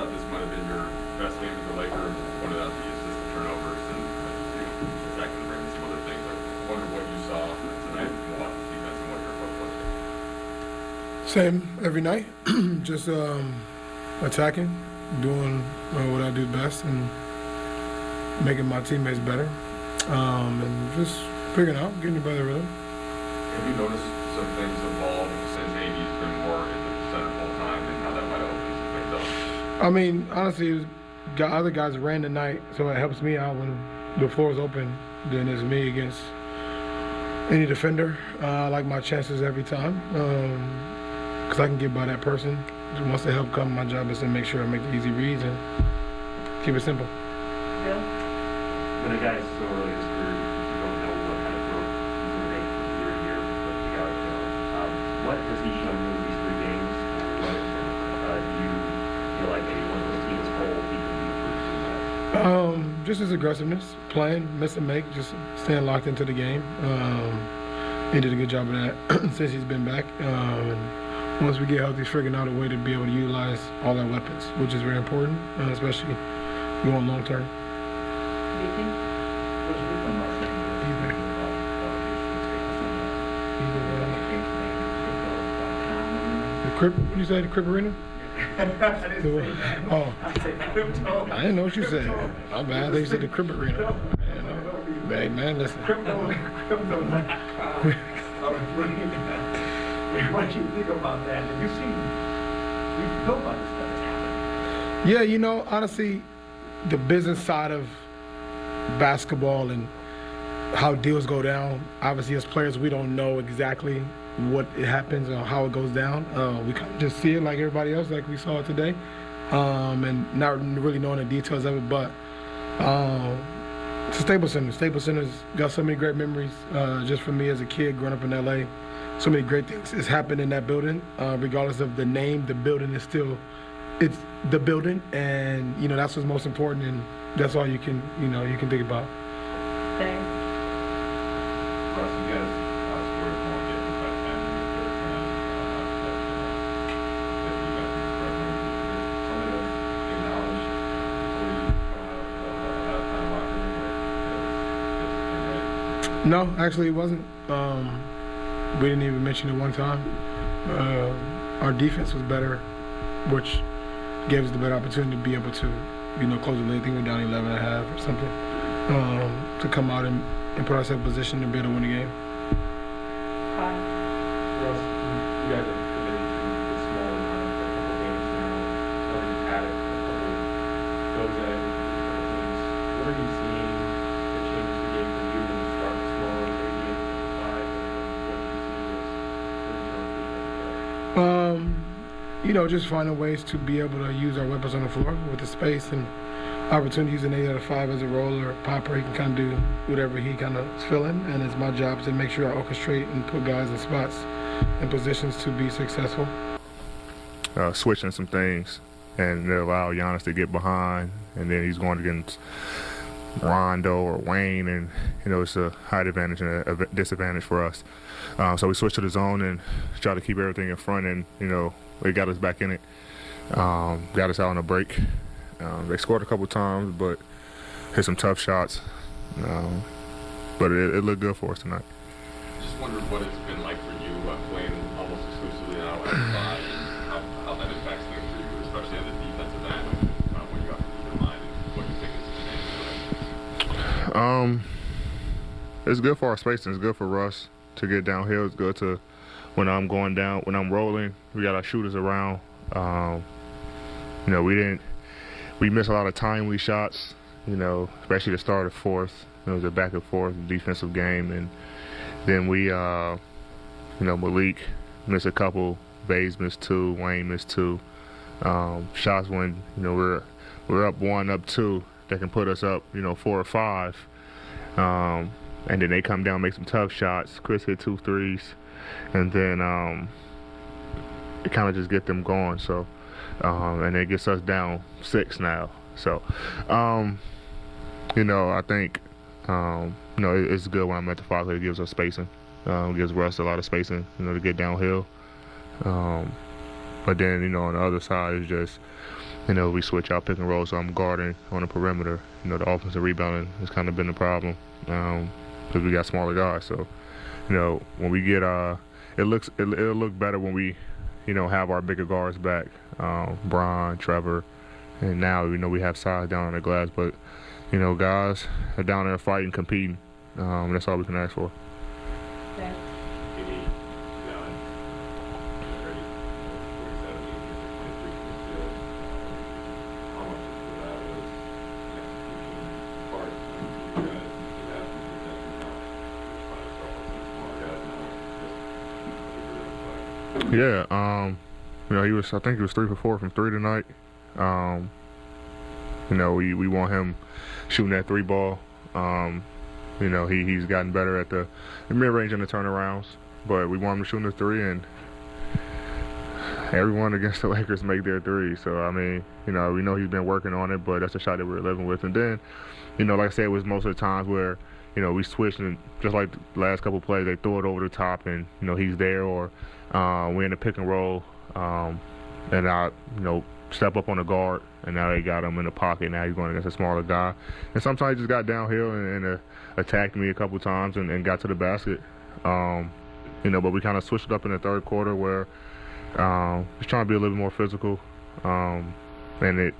thought this might have been your best game as a Laker. Pointed out the assist turnovers and attacking the rim and some other things. I wonder what you saw tonight from Milwaukee's defense and what your approach was. Same every night. Just attacking, doing what I do best, and making my teammates better, and just figuring out, getting better rhythm. Have you noticed some things evolve since AD's been more at the center full time and how that might have opened some things up? I mean, honestly, other guys ran tonight, so it helps me out when the floor is open. Then it's me against any defender. I like my chances every time because I can get by that person. Once the help comes, my job is to make sure I make the easy reads and keep it simple. Yeah. When a guy's so early in his career, you don't know what kind of growth he's going to make from year to year. But you got to know. What has he shown you in these 3 games? What do you feel like maybe one of those teams hold he can be for? Just his aggressiveness, playing, miss and make, just staying locked into the game. He did a good job of that since he's been back. And once we get healthy, figuring out a way to be able to utilize all our weapons, which is very important, especially going long term. What did you say, the Crib Arena? Oh, I didn't know what you said. My bad. They said the Crib Arena. Hey, man, listen. What do you think about that? Have you know about this stuff that's happening? Yeah, you know, honestly, the business side of basketball and how deals go down, obviously as players, we don't know exactly what it happens or how it goes down. We kind of just see it like everybody else, like we saw it today, and not really knowing the details of it, but it's a Staples Center. Staples Center's got so many great memories just for me as a kid growing up in LA. So many great things has happened in that building. Regardless of the name, the building is still, it's the building, and you know that's what's most important, and that's all you can think about. Thanks. Russ, you guys scored more games by 10 in the third half. That you got some of those acknowledged before you come out of the halftime locker room. No, actually it wasn't. We didn't even mention it one time. Our defense was better, which gave us the better opportunity to be able to, close the lead. I think we're down 11.5 or something, to come out and put ourselves in position to be able to win the game. Fine. Russ, you guys have committed to the smaller lineup for a couple games now. Now that you've had it, a couple goes at it, things. What are you seeing that changes the game for you when you start small, maybe at 5, and what do you see as Just finding ways to be able to use our weapons on the floor with the space and opportunities in 8 out of 5 as a roller, popper. He can kind of do whatever he kind of is feeling, and it's my job to make sure I orchestrate and put guys in spots and positions to be successful. Switching some things and allow Giannis to get behind, and then he's going against Rondo or Wayne, and it's a height advantage and a disadvantage for us. So we switched to the zone and tried to keep everything in front, and it got us back in it. Got us out on a break. They scored a couple times, but hit some tough shots. But it looked good for us tonight. Just wondered what it's been like for you playing almost exclusively now at 5, and how that impacts things for you, especially on the defensive end, what you have to keep in mind and what you think is the It's good for our spacing. It's good for Russ to get downhill. It's good to when I'm going down, when I'm rolling. We got our shooters around. We missed a lot of timely shots. Especially the start of fourth. It was a back and forth defensive game, and then we, Malik missed a couple. Bays missed 2. Wayne missed 2. Shots when we're up 1, up 2, that can put us up 4 or 5. And then they come down, make some tough shots. Chris hit 2 threes, and then it kind of just get them going. So, and it gets us down 6 now. So, I think it's good when I'm at the 5. It gives us spacing, gives Russ a lot of spacing, to get downhill. But then on the other side is just we switch out pick and roll, so I'm guarding on the perimeter. The offensive rebounding has kind of been the problem because we got smaller guys. So, when we get it'll look better when we, have our bigger guards back, Brian, Trevor, and now we have size down on the glass. But guys are down there fighting, competing. That's all we can ask for. Okay. Yeah, I think he was 3 for 4 from 3 tonight. We want him shooting that 3 ball. He's gotten better at the mid-range and the turnarounds, but we want him shooting the 3, and everyone against the Lakers make their 3. So, we know he's been working on it, but that's a shot that we're living with. And then, like I said, it was most of the times where, we switched, and just like the last couple of plays, they throw it over the top, and, he's there, or we're in a pick and roll, and I, step up on the guard, and now they got him in the pocket. Now he's going against a smaller guy. And sometimes he just got downhill and attacked me a couple times and got to the basket. But we kind of switched it up in the third quarter where just trying to be a little more physical, and it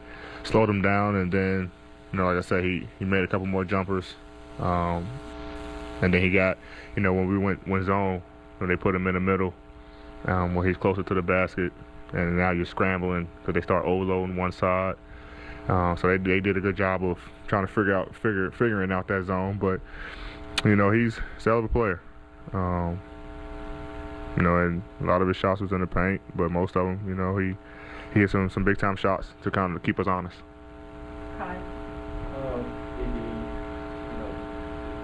slowed him down. And then, like I said, he made a couple more jumpers. And then he got, when we went zone, when they put him in the middle, where he's closer to the basket, and now you're scrambling because they start overloading one side. So they did a good job of trying to figuring out that zone. But he's a hell of a player. And a lot of his shots was in the paint, but most of them, he hit some big time shots to kind of keep us honest. Hi.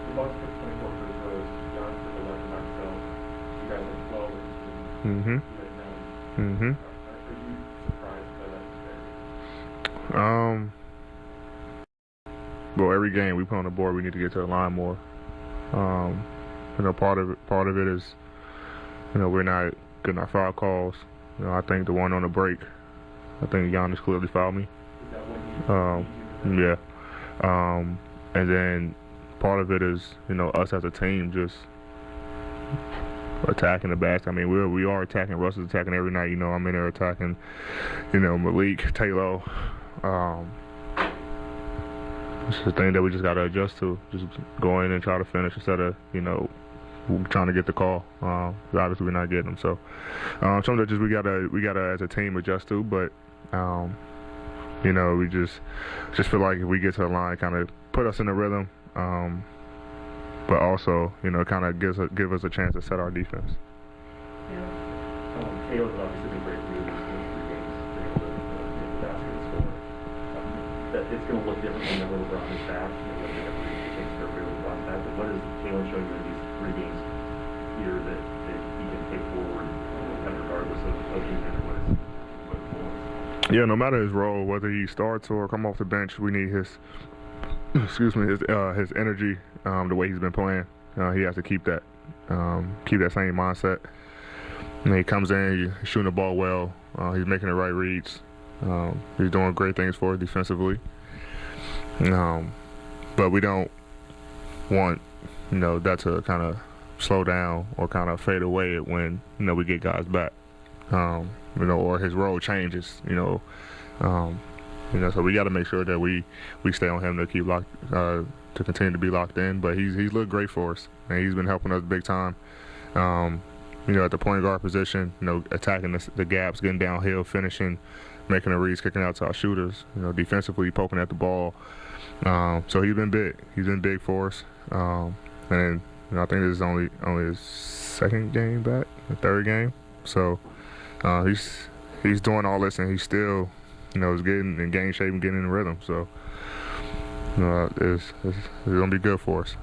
The Bucks took 24 free throws. John took 11 by himself. You guys had 12. Mm-hmm. You had 9. Mm-hmm. Are you surprised by that? Well, every game we put on the board, we need to get to the line more. Part of it is, we're not getting our foul calls. I think the one on the break, I think Giannis clearly fouled me. Is that when you Yeah. And then part of it is, us as a team just attacking the basket. We are attacking. Russ is attacking every night. I'm in there attacking, Malik, Taylor. It's the thing that we just got to adjust to. Just go in and try to finish instead of, trying to get the call. Obviously we're not getting them. So something that just we gotta as a team adjust to. But we just feel like if we get to the line, kind of put us in the rhythm. But also, kind of give us a chance to set our defense. Taylor's obviously been great for you in these 3 games. Been able to get the basket and score. That it's going to look different when they're over on his back. It takes their really watch that. But what does Taylor show you in these 3 games here that he can take forward, regardless of what is? Yeah, no matter his role, whether he starts or come off the bench, we need his energy, the way he's been playing. He has to keep that same mindset. And he comes in, he's shooting the ball well. He's making the right reads. He's doing great things for us defensively. But we don't want, that to kind of slow down or kind of fade away when, we get guys back. Or his role changes, so we got to make sure that we stay on him to keep to continue to be locked in. But he's looked great for us, and he's been helping us big time. At the point guard position, attacking the gaps, getting downhill, finishing, making the reads, kicking out to our shooters. Defensively poking at the ball. So he's been big. He's been big for us. And I think this is only his 2nd game back, the 3rd game. So he's doing all this, and he's still, is getting in game shape and getting in the rhythm. So it's gonna be good for us.